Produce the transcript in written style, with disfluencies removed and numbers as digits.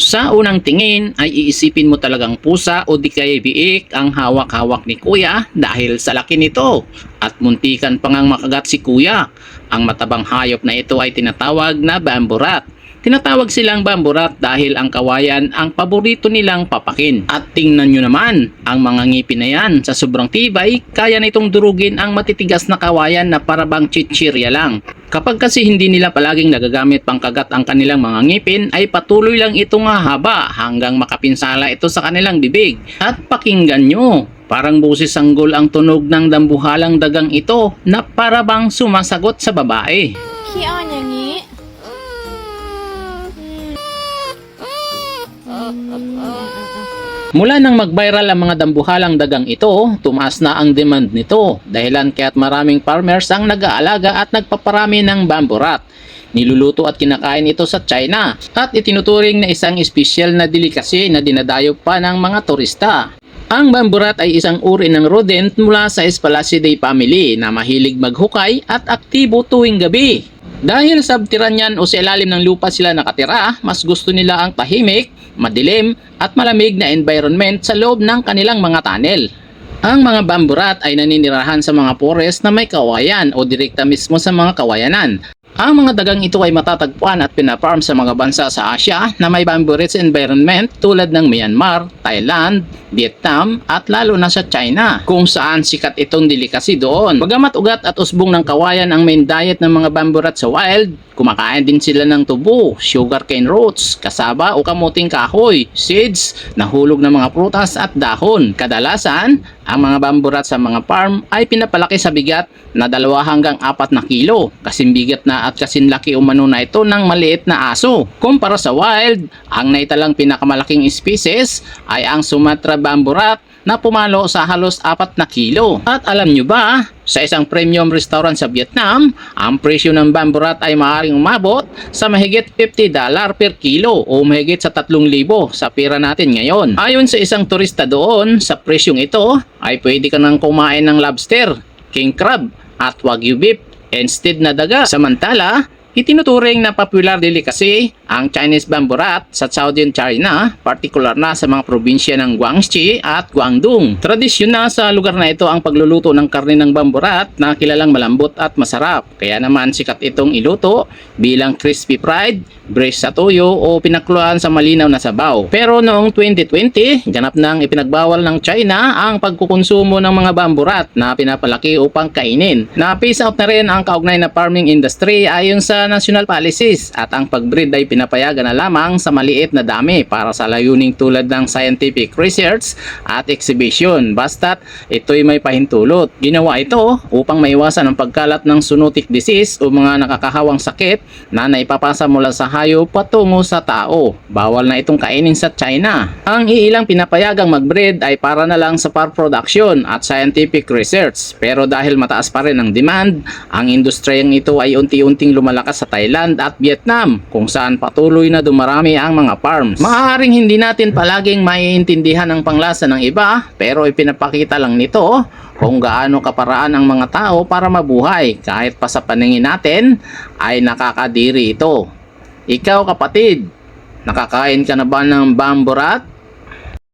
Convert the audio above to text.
Sa unang tingin ay iisipin mo talagang pusa o di kaya biik ang hawak-hawak ni kuya dahil sa laki nito at muntikan pang ang makagat si kuya. Ang matabang hayop na ito ay tinatawag na bamboo rat. Tinatawag silang bamboo rat dahil ang kawayan ang paborito nilang papakin. At tingnan nyo naman, ang mga ngipin na yan sa sobrang tibay, kaya nitong durugin ang matitigas na kawayan na parabang chichirya lang. Kapag kasi hindi nila palaging nagagamit pangkagat ang kanilang mga ngipin, ay patuloy lang itong hahaba hanggang makapinsala ito sa kanilang bibig. At pakinggan nyo, parang busis sanggol ang tunog ng dambuhalang dagang ito na parabang sumasagot sa babae. ขี้อ้อนอย่างนี้ Mula nang mag-viral ang mga dambuhalang dagang ito, tumaas na ang demand nito dahilan kaya't maraming farmers ang nag-aalaga at nagpaparami ng bamboo rat. Niluluto at kinakain ito sa China at itinuturing na isang espesyal na delikasy na dinadayo pa ng mga turista. Ang bamboo rat ay isang uri ng rodent mula sa Spalacidae family na mahilig maghukay at aktibo tuwing gabi. Dahil sa subterranean o sa ilalim ng lupa sila nakatira, mas gusto nila ang tahimik, madilim at malamig na environment sa loob ng kanilang mga tunnel. Ang mga bamboo rat ay naninirahan sa mga forest na may kawayan o direkta mismo sa mga kawayanan. Ang mga dagang ito ay matatagpuan at pinafarm sa mga bansa sa Asia na may bamboo-rich environment tulad ng Myanmar, Thailand, Vietnam at lalo na sa China kung saan sikat itong delikasy doon. Bagamat ugat at usbong ng kawayan ang main diet ng mga bamboo rat sa wild, kumakain din sila ng tubo, sugarcane roots, kasaba o kamuting kahoy, seeds, nahulog ng mga prutas at dahon. Kadalasan, ang mga bamboo rat sa mga farm ay pinapalaki sa bigat na 2 hanggang 4 na kilo. Kasing bigat na at kasing laki umano na ito ng maliit na aso. Kumpara sa wild, ang naitalang pinakamalaking species ay ang Sumatra bamboo rat na pumalo sa halos 4 na kilo. At alam nyo ba, sa isang premium restaurant sa Vietnam, ang presyo ng bamboo rat ay maaaring umabot sa mahigit $50 per kilo o mahigit sa 3,000 sa pera natin ngayon. Ayon sa isang turista doon, sa presyong ito ay pwede ka nang kumain ng lobster, king crab at wagyu beef instead na daga. Samantala, itinuturing na popular delicacy ang Chinese bamboo rat sa Southern China, partikular na sa mga probinsya ng Guangxi at Guangdong. Tradisyonal sa lugar na ito ang pagluluto ng karne ng bamboo rat na kilalang malambot at masarap. Kaya naman sikat itong iluto bilang crispy fried, braised sa toyo o pinakuluan sa malinaw na sabaw. Pero noong 2020, ganap nang ipinagbawal ng China ang pagkukonsumo ng mga bamboo rat na pinapalaki upang kainin. Na-phase out na rin ang kaugnay na farming industry ayon sa national policies at ang pagbreed ay pinapayagan na lamang sa maliit na dami para sa layuning tulad ng scientific research at exhibition. Basta't ito'y may pahintulot. Ginawa ito upang maiwasan ang pagkalat ng zoonotic disease o mga nakakahawang sakit na naipapasa mula sa hayop patungo sa tao. Bawal na itong kainin sa China. Ang iilang pinapayagang magbreed ay para na lang sa par production at scientific research. Pero dahil mataas pa rin ang demand, ang industriyang ito ay unti-unting lumalakas sa Thailand at Vietnam kung saan patuloy na dumarami ang mga farms. Maaaring hindi natin palaging maiintindihan ang panglasa ng iba pero ipinapakita lang nito kung gaano kaparaan ang mga tao para mabuhay kahit pa sa paningin natin ay nakakadiri ito. Ikaw kapatid, nakakain ka na ba ng bamboo rat?